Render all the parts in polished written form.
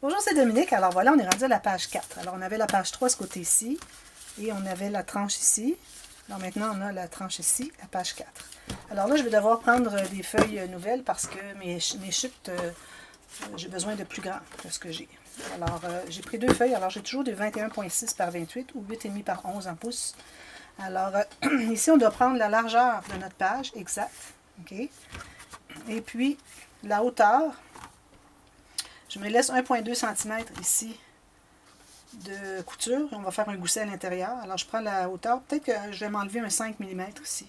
Bonjour, c'est Dominique. Alors voilà, on est rendu à la page 4. Alors on avait la page 3 ce côté-ci et on avait la tranche ici. Alors maintenant, on a la tranche ici, la page 4. Alors là, je vais devoir prendre des feuilles nouvelles parce que mes chutes, j'ai besoin de plus grand que ce que j'ai. Alors, j'ai pris deux feuilles. Alors, j'ai toujours du 21,6 par 28 ou 8,5 par 11 en pouces. Alors, ici, on doit prendre la largeur de notre page exacte. OK? Et puis, la hauteur. Je me laisse 1,2 cm ici de couture. On va faire un gousset à l'intérieur. Alors, je prends la hauteur. Peut-être que je vais m'enlever un 5 mm ici.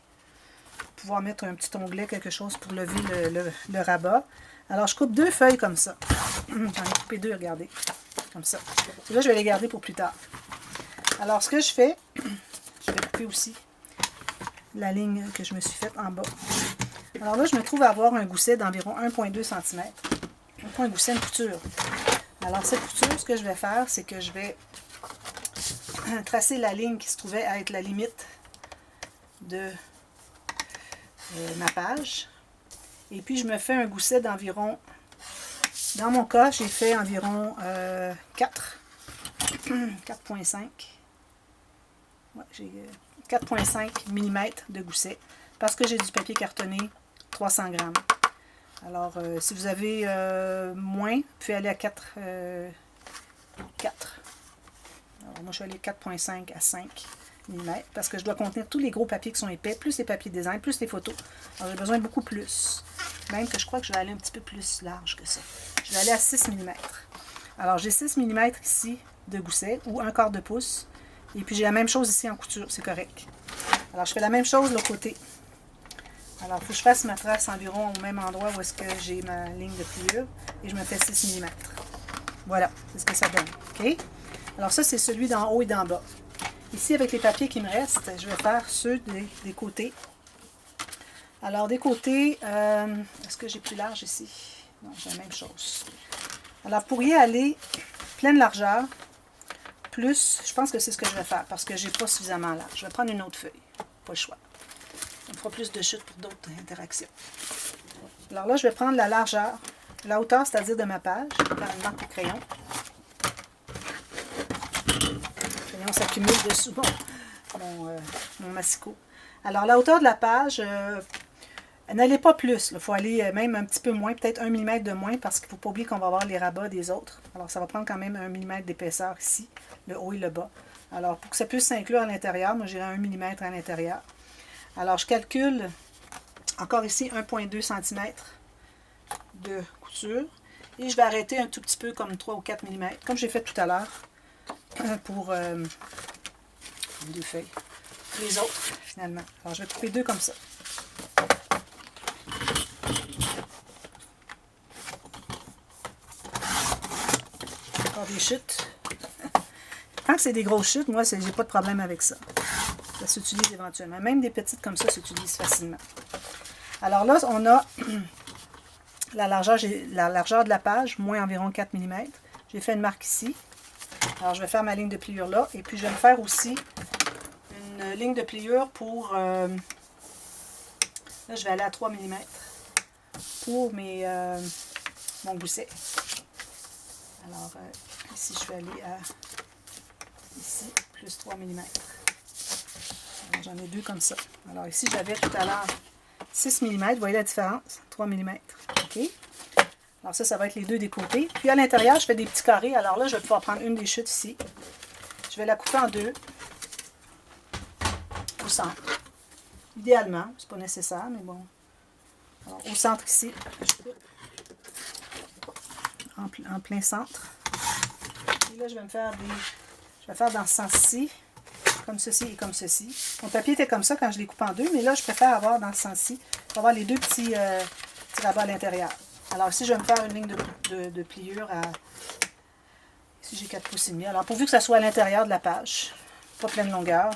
Pour pouvoir mettre un petit onglet, quelque chose pour lever le rabat. Alors, je coupe deux feuilles comme ça. J'en ai coupé deux, regardez. Comme ça. Et là, je vais les garder pour plus tard. Alors, ce que je fais, je vais couper aussi la ligne que je me suis faite en bas. Alors là, je me trouve à avoir un gousset d'environ 1,2 cm. Un gousset de couture. Alors, cette couture, ce que je vais faire, c'est que je vais tracer la ligne qui se trouvait à être la limite de ma page. Et puis, je me fais un gousset d'environ, dans mon cas, j'ai fait environ 4,5. Ouais, j'ai 4,5 mm de gousset parce que j'ai du papier cartonné 300 grammes. Alors, si vous avez moins, vous pouvez aller à 4. Alors, moi, je suis allée 4,5 à 5 mm parce que je dois contenir tous les gros papiers qui sont épais, plus les papiers design, plus les photos. Alors, j'ai besoin de beaucoup plus. Même que je crois que je vais aller un petit peu plus large que ça. Je vais aller à 6 mm. Alors, j'ai 6 mm ici de gousset ou un quart de pouce. Et puis, j'ai la même chose ici en couture, c'est correct. Alors, je fais la même chose de l'autre côté. Alors, il faut que je fasse ma trace environ au même endroit où est-ce que j'ai ma ligne de pliure. Et je me fais 6 mm. Voilà, c'est ce que ça donne. OK? Alors, ça, c'est celui d'en haut et d'en bas. Ici, avec les papiers qui me restent, je vais faire ceux des côtés. Alors, des côtés, est-ce que j'ai plus large ici? Non, j'ai la même chose. Alors, vous pourriez aller pleine largeur, plus, je pense que c'est ce que je vais faire, parce que je n'ai pas suffisamment large. Je vais prendre une autre feuille. Pas le choix. Ça me fera plus de chutes pour d'autres interactions. Alors là, je vais prendre la largeur, la hauteur, c'est-à-dire de ma page. Je vais faire une marque au crayon. Le crayon s'accumule dessous mon massicot. Alors, la hauteur de la page, n'allez pas plus. Il faut aller même un petit peu moins, peut-être 1 mm de moins, parce qu'il ne faut pas oublier qu'on va avoir les rabats des autres. Alors, ça va prendre quand même 1 mm d'épaisseur ici, le haut et le bas. Alors, pour que ça puisse s'inclure à l'intérieur, moi, j'irai 1 mm à l'intérieur. Alors, je calcule, encore ici, 1,2 cm de couture. Et je vais arrêter un tout petit peu, comme 3 ou 4 mm, comme j'ai fait tout à l'heure, pour deux feuilles. Les autres, finalement. Alors, je vais couper deux comme ça. Encore des chutes. Quand c'est des grosses chutes, moi, j'ai pas de problème avec ça. Ça s'utilise éventuellement. Même des petites comme ça s'utilisent facilement. Alors là, on a la largeur de la page, moins environ 4 mm. J'ai fait une marque ici. Alors, je vais faire ma ligne de pliure là. Et puis, je vais me faire aussi une ligne de pliure pour... là, je vais aller à 3 mm pour mon gousset. Alors, ici, je vais aller à... Ici, plus 3 mm. J'en ai deux comme ça. Alors ici, j'avais tout à l'heure 6 mm. Vous voyez la différence? 3 mm. OK? Alors ça va être les deux des côtés. Puis à l'intérieur, je fais des petits carrés. Alors là, je vais pouvoir prendre une des chutes ici. Je vais la couper en deux. Au centre. Idéalement, c'est pas nécessaire, mais bon. Alors, au centre ici, je coupe en plein centre. Et là, je vais faire dans ce sens-ci. Comme ceci et comme ceci. Mon papier était comme ça quand je les coupe en deux, mais là, je préfère avoir dans ce sens-ci, pour avoir les deux petits rabats à l'intérieur. Alors ici, je vais me faire une ligne de pliure à... Ici, j'ai 4 pouces et demi. Alors, pourvu que ça soit à l'intérieur de la page, pas pleine longueur.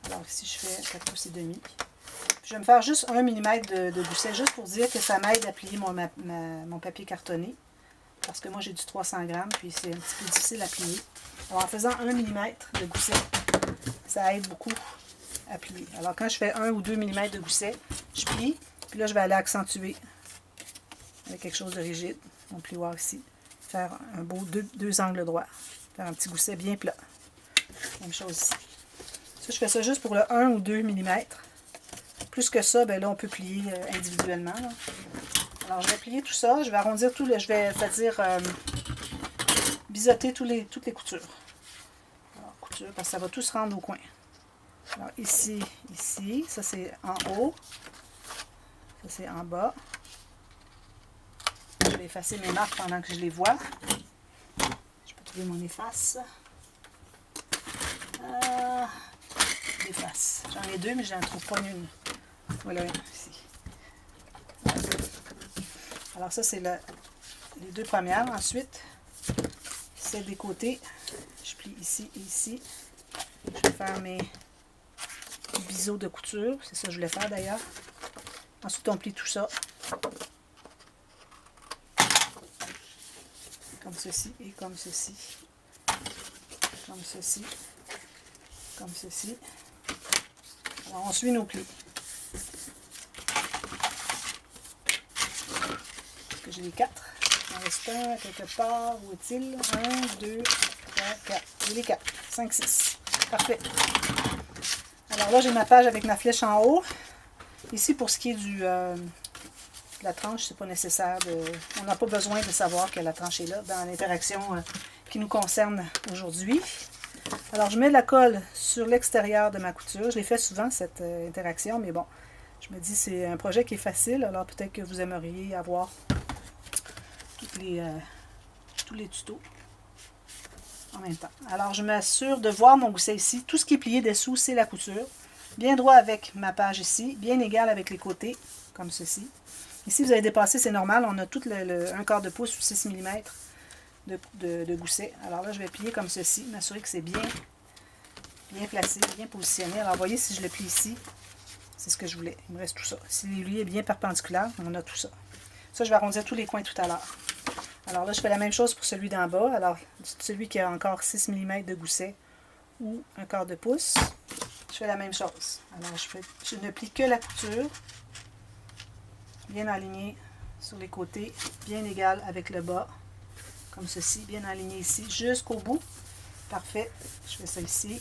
Alors ici, je fais 4 pouces et demi. Puis, je vais me faire juste 1 mm de gousset, juste pour dire que ça m'aide à plier mon papier cartonné. Parce que moi, j'ai du 300 grammes, puis c'est un petit peu difficile à plier. Alors, en faisant 1 mm de gousset, ça aide beaucoup à plier. Alors, quand je fais 1 ou 2 mm de gousset, je plie. Puis là, je vais aller accentuer avec quelque chose de rigide. Mon plioir ici. faire un beau deux angles droits. Faire un petit gousset bien plat. Même chose ici. Ça, je fais ça juste pour le 1 ou 2 mm. Plus que ça, ben là, on peut plier individuellement. Là. Alors, je vais plier tout ça. Je vais arrondir tout le... Je vais, c'est-à-dire, biseauter toutes les coutures. Alors, couture, parce que ça va tout se rendre au coin. Alors, ici, ça c'est en haut. Ça c'est en bas. Je vais effacer mes marques pendant que je les vois. Je peux trouver mon efface. Efface. J'en ai deux, mais je n'en trouve pas une. Voilà une, ici. Alors ça, c'est les deux premières. Ensuite, celle des côtés. Je plie ici et ici. Je vais faire mes biseaux de couture. C'est ça que je voulais faire d'ailleurs. Ensuite, on plie tout ça. Comme ceci et comme ceci. Comme ceci. Comme ceci. Alors, on suit nos plis. Est-ce que j'ai les 4? Il en reste un quelque part. Où est-il? 1, 2, 3, 4. J'ai les 4. 5, 6. Parfait. Alors là, j'ai ma page avec ma flèche en haut. Ici, pour ce qui est de la tranche, c'est pas nécessaire. On n'a pas besoin de savoir que la tranche est là dans l'interaction qui nous concerne aujourd'hui. Alors, je mets de la colle sur l'extérieur de ma couture. Je l'ai fait souvent, cette interaction, mais bon, je me dis c'est un projet qui est facile. Alors, peut-être que vous aimeriez avoir tous les tutos en même temps. Alors, je m'assure de voir mon gousset ici. Tout ce qui est plié dessous, c'est la couture. Bien droit avec ma page ici, bien égal avec les côtés, comme ceci. Ici, vous avez dépassé, c'est normal, on a tout un quart de pouce ou 6 mm de gousset. Alors là, je vais plier comme ceci, m'assurer que c'est bien placé, bien positionné. Alors, vous voyez, si je le plie ici, c'est ce que je voulais. Il me reste tout ça. Si l'aiguille est bien perpendiculaire, on a tout ça. Ça, je vais arrondir tous les coins tout à l'heure. Alors là, je fais la même chose pour celui d'en bas. Alors, celui qui a encore 6 mm de gousset ou un quart de pouce, je fais la même chose. Alors, je ne plie que la couture, bien alignée sur les côtés, bien égale avec le bas, comme ceci, bien aligné ici, jusqu'au bout. Parfait. Je fais ça ici.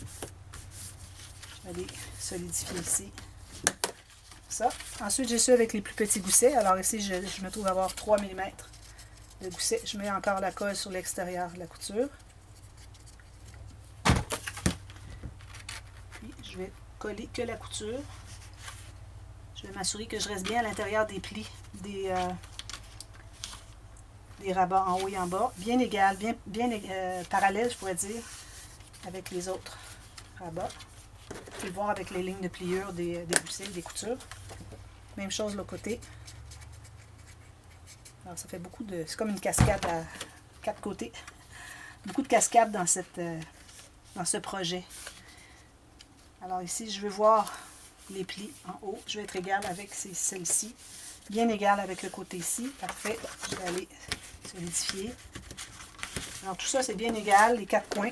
Je vais les solidifier ici. Ça. Ensuite, j'ai ceux avec les plus petits goussets. Alors ici, je me trouve à avoir 3 mm de gousset. Je mets encore la colle sur l'extérieur de la couture. Puis, je vais coller que la couture. Je vais m'assurer que je reste bien à l'intérieur des plis, des rabats en haut et en bas. Bien égal, bien parallèle, je pourrais dire, avec les autres rabats. Vous pouvez le voir avec les lignes de pliure des goussets, des coutures. Même chose de l'autre côté. Alors, ça fait beaucoup de... C'est comme une cascade à 4 côtés. Beaucoup de cascades dans ce projet. Alors ici, je veux voir les plis en haut. Je vais être égale avec celle-ci. Bien égale avec le côté ici. Parfait. Je vais aller solidifier. Alors tout ça, c'est bien égal, les 4 coins.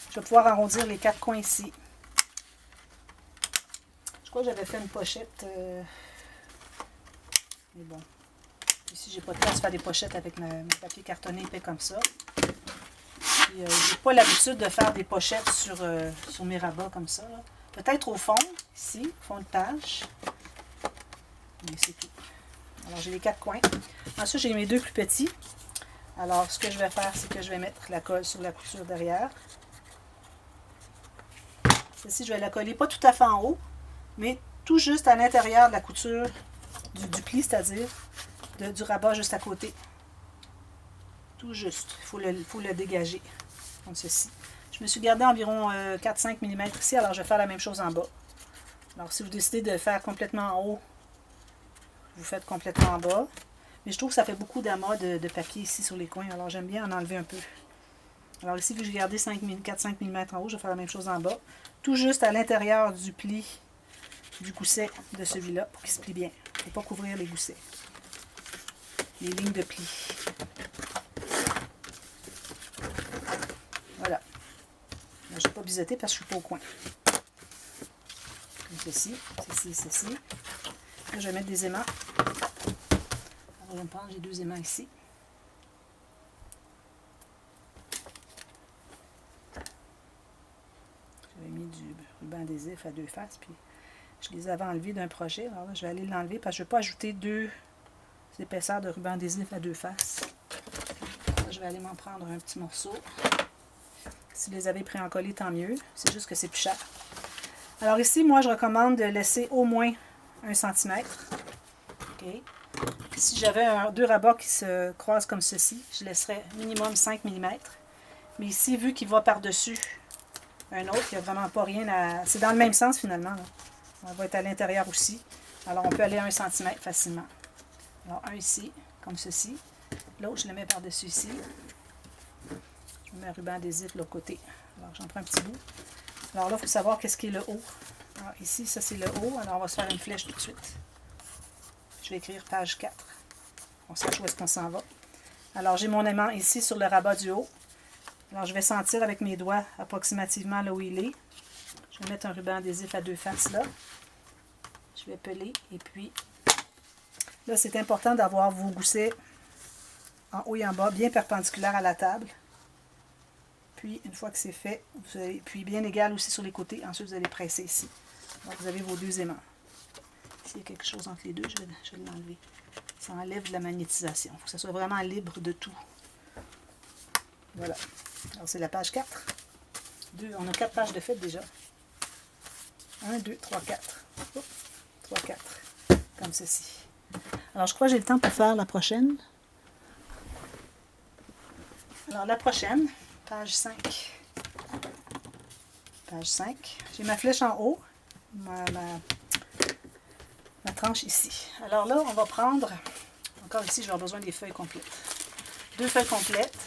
Je vais pouvoir arrondir les 4 coins ici. Je crois que j'avais fait une pochette. Mais bon. Ici, j'ai pas de place de faire des pochettes avec mon papier cartonné épais comme ça. Je n'ai pas l'habitude de faire des pochettes sur mes rabats comme ça. Peut-être au fond, ici, fond de page. Mais c'est tout. Alors, j'ai les 4 coins. Ensuite, j'ai mes 2 plus petits. Alors, ce que je vais faire, c'est que je vais mettre la colle sur la couture derrière. Celle-ci, je vais la coller pas tout à fait en haut, mais tout juste à l'intérieur de la couture du pli, c'est-à-dire du rabat juste à côté. Tout juste. Il faut le dégager, comme ceci. Je me suis gardé environ 4-5 mm ici, alors je vais faire la même chose en bas. Alors, si vous décidez de faire complètement en haut, vous faites complètement en bas. Mais je trouve que ça fait beaucoup d'amas de papier ici sur les coins, alors j'aime bien en enlever un peu. Alors ici, vu que j'ai gardé 4-5 mm en haut, je vais faire la même chose en bas. Tout juste à l'intérieur du pli du gousset de celui-là, pour qu'il se plie bien. Il ne faut pas couvrir les goussets. Les lignes de pli. Voilà. Je ne vais pas biseauter parce que je ne suis pas au coin. Comme ceci, ceci. Là, je vais mettre des aimants. Alors, je vais me prendre, j'ai 2 aimants ici. du ruban adhésif à 2 faces. Puis je les avais enlevés d'un projet. Alors là, je vais aller l'enlever parce que je ne veux pas ajouter 2 épaisseurs de ruban adhésif à 2 faces. Là, je vais aller m'en prendre un petit morceau. Si vous les avez pré-encollés, tant mieux. C'est juste que c'est plus cher. Alors ici, moi, je recommande de laisser au moins 1 cm. Okay. Si j'avais 2 rabats qui se croisent comme ceci, je laisserais minimum 5 mm. Mais ici, vu qu'il va par-dessus un autre, il n'y a vraiment pas rien à... C'est dans le même sens finalement. Là. On va être à l'intérieur aussi. Alors on peut aller à 1 cm facilement. Alors un ici, comme ceci. L'autre, je le mets par-dessus ici. Je mets un ruban adhésif de l'autre côté. Alors j'en prends un petit bout. Alors là, il faut savoir qu'est-ce qui est le haut. Alors ici, ça c'est le haut. Alors on va se faire une flèche tout de suite. Je vais écrire page 4. On sache où est-ce qu'on s'en va. Alors j'ai mon aimant ici sur le rabat du haut. Alors je vais sentir avec mes doigts approximativement là où il est. Je vais mettre un ruban adhésif à 2 faces là. Je vais peler et puis là c'est important d'avoir vos goussets en haut et en bas bien perpendiculaires à la table. Puis une fois que c'est fait, vous allez, puis bien égal aussi sur les côtés. Ensuite vous allez presser ici. Donc vous avez vos 2 aimants. S'il y a quelque chose entre les deux, je vais l'enlever. Ça enlève de la magnétisation. Il faut que ça soit vraiment libre de tout. Voilà. Alors c'est la page 4. On a 4 pages de fait déjà. 1, 2, 3, 4. 3, 4. Comme ceci. Alors je crois que j'ai le temps pour faire la prochaine. Alors la prochaine, page 5. Page 5. J'ai ma flèche en haut. Ma tranche ici. Alors là, on va prendre, encore ici, je vais avoir besoin des feuilles complètes. 2 feuilles complètes.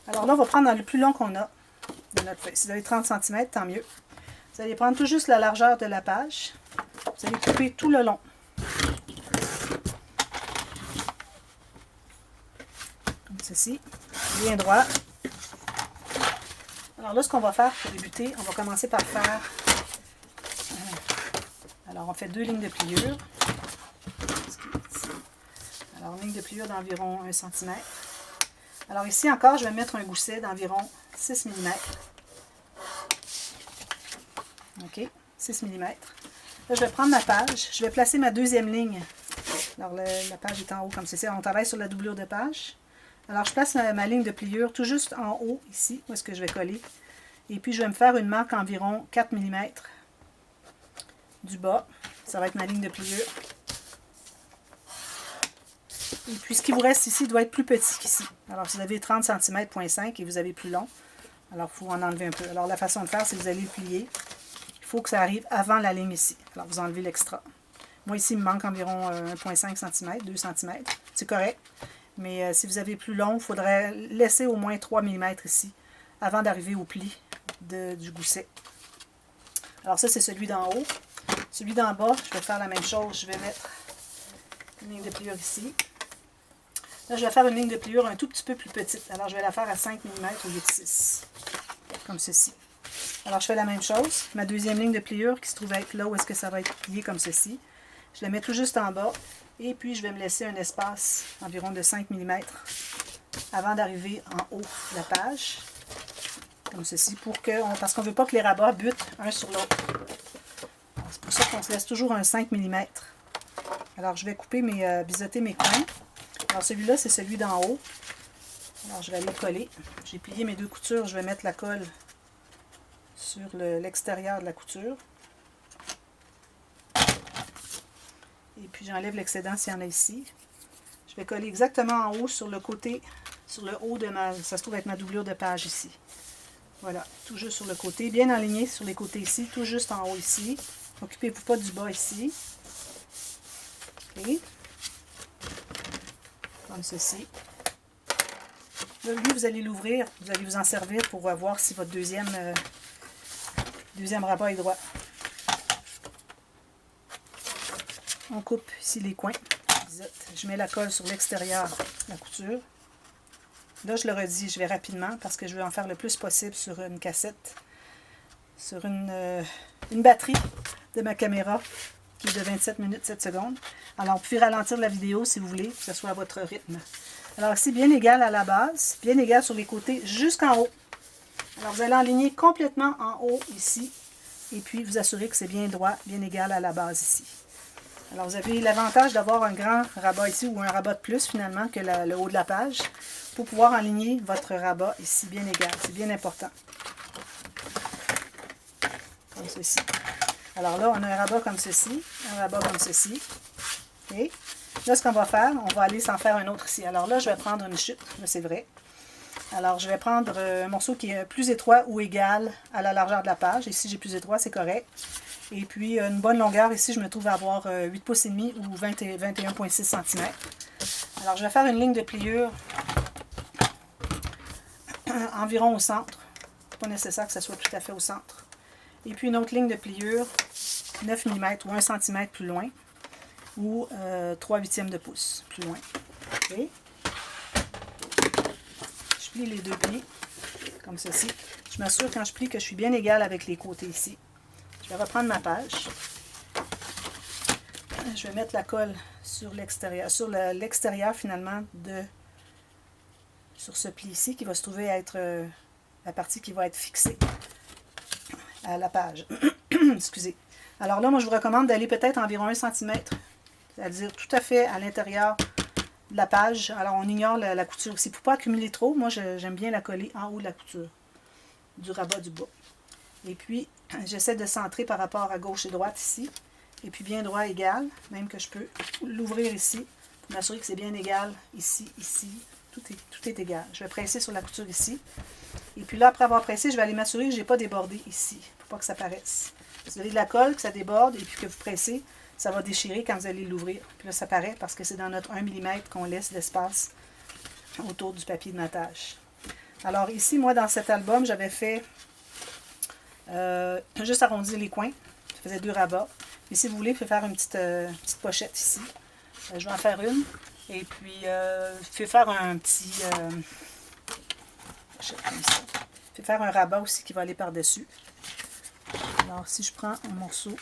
Alors là, on va prendre dans le plus long qu'on a de notre feuille. Si vous avez 30 cm, tant mieux. Vous allez prendre tout juste la largeur de la page. Vous allez couper tout le long. Comme ceci. Bien droit. Alors là, ce qu'on va faire pour débuter, on va commencer par faire... Alors, on fait 2 lignes de pliure. Alors, une ligne de pliure d'environ 1 cm. Alors, ici encore, je vais mettre un gousset d'environ 6 mm. OK, 6 mm. Là, je vais prendre ma page. Je vais placer ma deuxième ligne. Alors, la page est en haut comme ceci. On travaille sur la doublure de page. Alors, je place ma ligne de pliure tout juste en haut, ici, où est-ce que je vais coller. Et puis, je vais me faire une marque environ 4 mm. Du bas, ça va être ma ligne de pliure. Et puis ce qui vous reste ici doit être plus petit qu'ici. Alors si vous avez 30 cm, 0.5 et vous avez plus long, alors il faut en enlever un peu. Alors la façon de faire, c'est que vous allez le plier. Il faut que ça arrive avant la ligne ici. Alors vous enlevez l'extra. Moi ici, il me manque environ 1.5 cm, 2 cm. C'est correct. Mais si vous avez plus long, il faudrait laisser au moins 3 mm ici avant d'arriver au pli du gousset. Alors ça, c'est celui d'en haut. Celui d'en bas, je vais faire la même chose. Je vais mettre une ligne de pliure ici. Là, je vais faire une ligne de pliure un tout petit peu plus petite. Alors, je vais la faire à 5 mm au lieu de 6. Comme ceci. Alors, je fais la même chose. Ma deuxième ligne de pliure qui se trouve être là où est-ce que ça va être plié comme ceci. Je la mets tout juste en bas. Et puis, je vais me laisser un espace environ de 5 mm avant d'arriver en haut de la page. Comme ceci. Parce qu'on ne veut pas que les rabats butent un sur l'autre. C'est pour ça qu'on se laisse toujours un 5 mm. Alors, je vais couper biseauter mes coins. Alors, celui-là, c'est celui d'en haut. Alors, je vais aller le coller. J'ai plié mes 2 coutures. Je vais mettre la colle sur l'extérieur de la couture. Et puis, j'enlève l'excédent s'il y en a ici. Je vais coller exactement en haut sur le côté, sur le haut de ça se trouve être ma doublure de page ici. Voilà, tout juste sur le côté. Bien aligné sur les côtés ici, tout juste en haut ici. Occupez-vous pas du bas ici. OK. Comme ceci. Là, lui, vous allez l'ouvrir. Vous allez vous en servir pour voir si votre deuxième rabat est droit. On coupe ici les coins. Je mets la colle sur l'extérieur de la couture. Là, je le redis, je vais rapidement parce que je veux en faire le plus possible sur une cassette, sur une batterie de ma caméra qui est de 27 minutes 7 secondes. Alors, vous pouvez ralentir la vidéo si vous voulez, que ce soit à votre rythme. Alors ici, bien égal à la base, bien égal sur les côtés jusqu'en haut. Alors, vous allez aligner complètement en haut ici. Et puis, vous assurez que c'est bien droit, bien égal à la base ici. Alors, vous avez l'avantage d'avoir un grand rabat ici, ou un rabat de plus finalement que le haut de la page, pour pouvoir aligner votre rabat ici bien égal. C'est bien important. Comme ceci. Alors là, on a un rabat comme ceci, un rabat comme ceci. Okay. Là, ce qu'on va faire, on va aller s'en faire un autre ici. Alors là, je vais prendre une chute, là c'est vrai. Alors, je vais prendre un morceau qui est plus étroit ou égal à la largeur de la page. Ici, j'ai plus étroit, c'est correct. Et puis, une bonne longueur, ici, je me trouve à avoir 8 pouces et demi ou 21,6 cm. Alors, je vais faire une ligne de pliure environ au centre. Pas nécessaire que ça soit tout à fait au centre. Et puis, une autre ligne de pliure, 9 mm ou 1 cm plus loin, ou 3/8 de pouce plus loin. Okay. Je plie les deux plis, comme ceci. Je m'assure quand je plie que je suis bien égale avec les côtés ici. Je vais reprendre ma page. Je vais mettre la colle sur l'extérieur, finalement sur ce pli ici qui va se trouver être la partie qui va être fixée à la page. Excusez. Alors là, moi je vous recommande d'aller peut-être environ 1 cm, c'est-à-dire tout à fait à l'intérieur de la page. Alors on ignore la couture ici. Pour ne pas accumuler trop, moi j'aime bien la coller en haut de la couture, du rabat du bas. Et puis, j'essaie de centrer par rapport à gauche et droite ici. Et puis bien droit égal, même que je peux l'ouvrir ici, pour m'assurer que c'est bien égal ici, ici. Tout est égal. Je vais presser sur la couture ici. Et puis là, après avoir pressé, je vais aller m'assurer que je n'ai pas débordé ici, pour pas que ça paraisse. Vous avez de la colle, que ça déborde, et puis que vous pressez, ça va déchirer quand vous allez l'ouvrir. Puis là, ça paraît parce que c'est dans notre 1 mm qu'on laisse l'espace autour du papier de matage. Alors ici, moi, dans cet album, j'avais fait juste arrondir les coins. Je faisais 2 rabats. Et si vous voulez, vous pouvez faire une petite pochette ici. Je vais en faire une. Et puis, je vais faire un petit... pochette comme ça. Je vais faire un rabat aussi qui va aller par-dessus. Alors, si je prends un morceau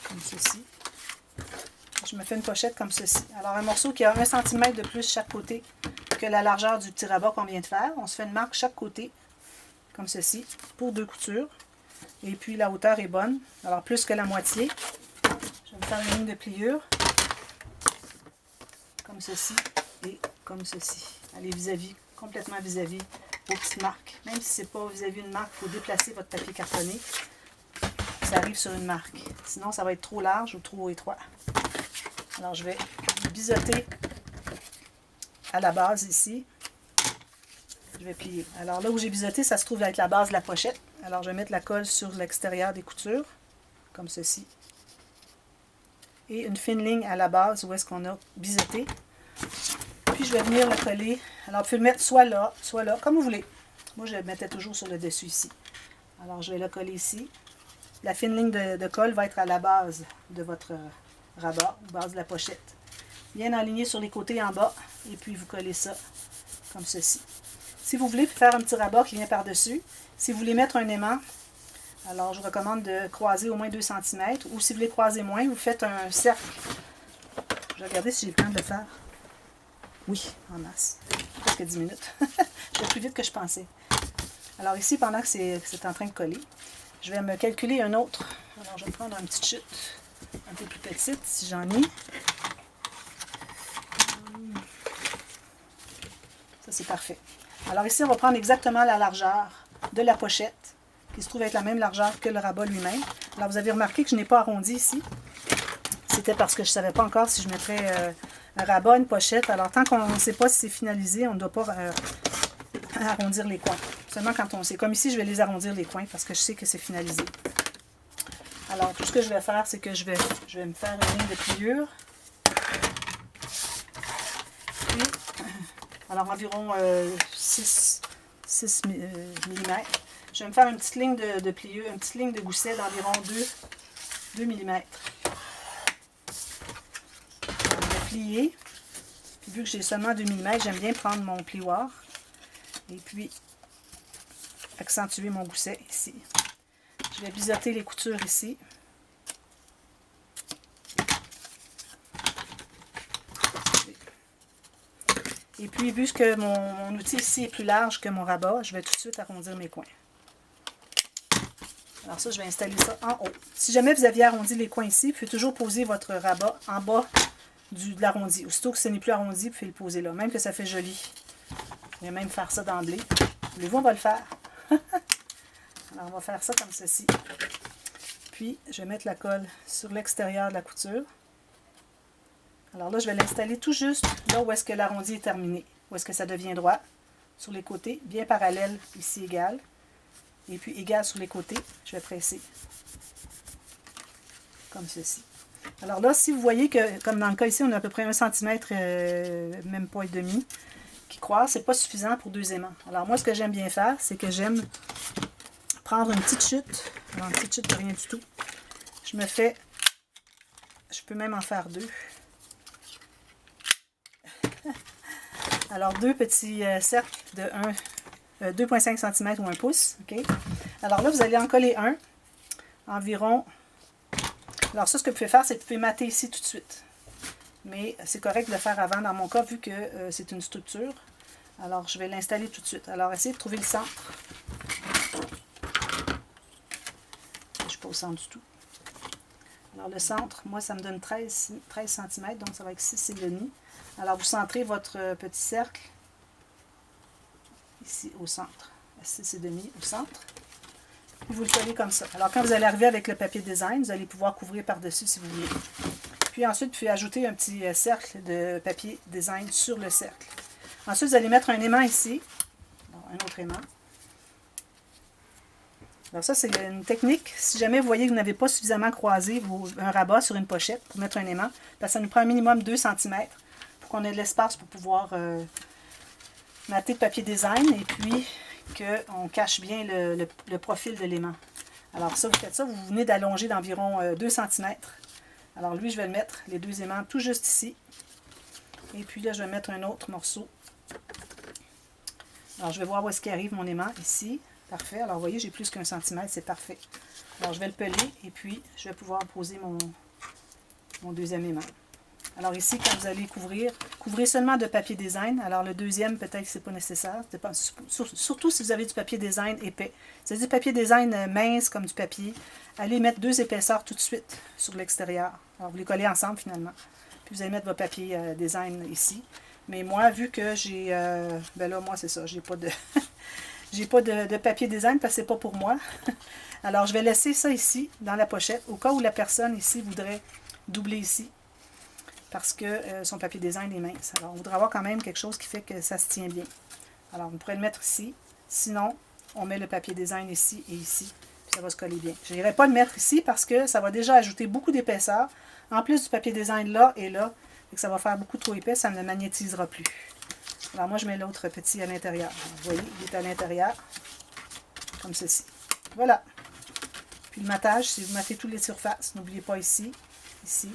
comme ceci, je me fais une pochette comme ceci. Alors, un morceau qui a 1 cm de plus chaque côté que la largeur du petit rabat qu'on vient de faire. On se fait une marque chaque côté, comme ceci, pour 2 coutures. Et puis, la hauteur est bonne. Alors, plus que la moitié. Je vais faire une ligne de pliure, comme ceci et comme ceci. Allez vis-à-vis, complètement vis-à-vis vos petites marques. Même si ce n'est pas vis-à-vis une marque, il faut déplacer votre papier cartonné. Ça arrive sur une marque. Sinon, ça va être trop large ou trop étroit. Alors, je vais biseauter à la base ici. Je vais plier. Alors là où j'ai biseauté, ça se trouve être la base de la pochette. Alors, je vais mettre la colle sur l'extérieur des coutures, comme ceci. Et une fine ligne à la base où est-ce qu'on a biseauté. Puis, je vais venir le coller. Alors, vous pouvez le mettre soit là, comme vous voulez. Moi, je le mettais toujours sur le dessus ici. Alors, je vais le coller ici. La fine ligne de colle va être à la base de votre rabat, base de la pochette. Bien aligné sur les côtés en bas. Et puis, vous collez ça comme ceci. Si vous voulez faire un petit rabat qui vient par-dessus, si vous voulez mettre un aimant, alors je vous recommande de croiser au moins 2 cm. Ou si vous voulez croiser moins, vous faites un cercle. Je vais regarder si j'ai le temps de le faire. Oui, en masse. Presque 10 minutes. Je vais plus vite que je pensais. Alors ici, pendant que c'est en train de coller, je vais me calculer un autre. Alors je vais prendre une petite chute un peu plus petite si j'en ai. Ça c'est parfait. Alors ici, on va prendre exactement la largeur de la pochette, qui se trouve être la même largeur que le rabat lui-même. Alors vous avez remarqué que je n'ai pas arrondi ici. C'était parce que je ne savais pas encore si je mettrais un rabat, une pochette. Alors tant qu'on ne sait pas si c'est finalisé, on ne doit pas arrondir les coins. Seulement quand on sait. Comme ici, je vais les arrondir les coins parce que je sais que c'est finalisé. Alors tout ce que je vais faire, c'est que je vais me faire une ligne de pliure. Puis, alors environ 6 mm. Je vais me faire une petite ligne de pliure, une petite ligne de gousset d'environ 2 mm. Je vais plier. Puis vu que j'ai seulement 2 mm, j'aime bien prendre mon plioir et puis accentuer mon gousset ici. Je vais biseauter les coutures ici. Et puis, vu que mon outil ici est plus large que mon rabat, je vais tout de suite arrondir mes coins. Alors ça, je vais installer ça en haut. Si jamais vous aviez arrondi les coins ici, vous pouvez toujours poser votre rabat en bas de l'arrondi. Aussitôt que ce n'est plus arrondi, vous pouvez le poser là. Même que ça fait joli. Je vais même faire ça d'emblée. Voulez-vous, on va le faire. Alors, on va faire ça comme ceci. Puis, je vais mettre la colle sur l'extérieur de la couture. Alors là, je vais l'installer tout juste là où est-ce que l'arrondi est terminé. Où est-ce que ça devient droit. Sur les côtés, bien parallèle, ici égal. Et puis égal sur les côtés, je vais presser. Comme ceci. Alors là, si vous voyez que, comme dans le cas ici, on a à peu près 1 cm, même pas et demi, qui croise, c'est pas suffisant pour 2 aimants. Alors moi, ce que j'aime bien faire, c'est que j'aime prendre une petite chute. Alors, une petite chute de rien du tout. Je me fais, je peux même en faire 2. Alors, 2 petits cercles de 2,5 cm ou 1 pouce. Okay? Alors là, vous allez en coller un, environ. Alors ça, ce que vous pouvez faire, c'est que vous pouvez mater ici tout de suite. Mais c'est correct de le faire avant, dans mon cas, vu que c'est une structure. Alors, je vais l'installer tout de suite. Alors, essayez de trouver le centre. Je ne suis pas au centre du tout. Alors, le centre, moi, ça me donne 13 cm, donc ça va être 6,5. Alors, vous centrez votre petit cercle ici au centre. 6,5 au centre. Puis vous le collez comme ça. Alors, quand vous allez arriver avec le papier design, vous allez pouvoir couvrir par-dessus si vous voulez. Puis ensuite, vous pouvez ajouter un petit cercle de papier design sur le cercle. Ensuite, vous allez mettre un aimant ici. Alors, un autre aimant. Alors ça, c'est une technique. Si jamais vous voyez que vous n'avez pas suffisamment croisé un rabat sur une pochette pour mettre un aimant, parce que ça nous prend un minimum 2 cm pour qu'on ait de l'espace pour pouvoir mater le papier design et puis qu'on cache bien le profil de l'aimant. Alors ça, vous faites ça, vous venez d'allonger d'environ 2 cm. Alors lui, je vais le mettre, les 2 aimants, tout juste ici. Et puis là, je vais mettre un autre morceau. Alors je vais voir où est-ce qu'il arrive mon aimant, ici. Parfait. Alors, vous voyez, j'ai plus qu'1 cm, c'est parfait. Alors, je vais le peler et puis je vais pouvoir poser mon deuxième aimant. Alors, ici, quand vous allez couvrir, couvrez seulement de papier design. Alors, le deuxième, peut-être que ce n'est pas nécessaire. Surtout si vous avez du papier design épais. Si vous avez du papier design mince comme du papier, allez mettre 2 épaisseurs tout de suite sur l'extérieur. Alors, vous les collez ensemble finalement. Puis, vous allez mettre votre papier design ici. Mais moi, vu que j'ai... ben là, moi, c'est ça. J'ai pas de... J'ai pas de papier design parce que c'est pas pour moi. Alors, je vais laisser ça ici, dans la pochette, au cas où la personne ici voudrait doubler ici. Parce que son papier design est mince. Alors, on voudrait avoir quand même quelque chose qui fait que ça se tient bien. Alors, on pourrait le mettre ici. Sinon, on met le papier design ici et ici. Puis ça va se coller bien. Je n'irai pas le mettre ici parce que ça va déjà ajouter beaucoup d'épaisseur. En plus du papier design là et là. Et que ça va faire beaucoup trop épais, ça ne le magnétisera plus. Alors moi, je mets l'autre petit à l'intérieur. Vous voyez, il est à l'intérieur, comme ceci. Voilà. Puis le matage, si vous matez toutes les surfaces, n'oubliez pas ici, ici,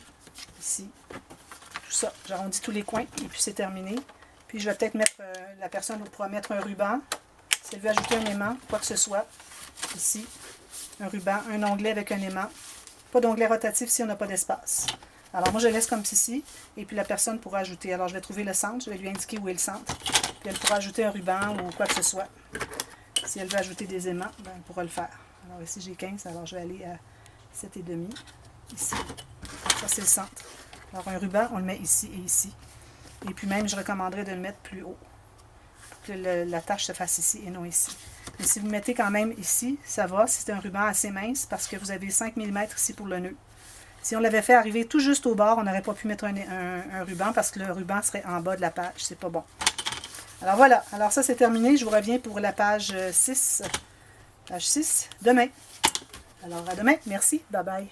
ici, tout ça. J'arrondis tous les coins et puis c'est terminé. Puis je vais peut-être mettre, la personne pourra mettre un ruban. Si elle veut ajouter un aimant, quoi que ce soit, ici, un ruban, un onglet avec un aimant. Pas d'onglet rotatif si on n'a pas d'espace. Alors moi je laisse comme ceci, et puis la personne pourra ajouter. Alors je vais trouver le centre, je vais lui indiquer où est le centre. Puis elle pourra ajouter un ruban ou quoi que ce soit. Si elle veut ajouter des aimants, ben, elle pourra le faire. Alors ici j'ai 15, alors je vais aller à 7,5. Ici, ça c'est le centre. Alors un ruban, on le met ici et ici. Et puis même je recommanderais de le mettre plus haut, pour que la tâche se fasse ici et non ici. Mais si vous mettez quand même ici, ça va, si c'est un ruban assez mince, parce que vous avez 5 mm ici pour le nœud. Si on l'avait fait arriver tout juste au bord, on n'aurait pas pu mettre un ruban parce que le ruban serait en bas de la page. C'est pas bon. Alors voilà. Alors ça, c'est terminé. Je vous reviens pour la page 6. Page 6, demain. Alors à demain. Merci. Bye bye.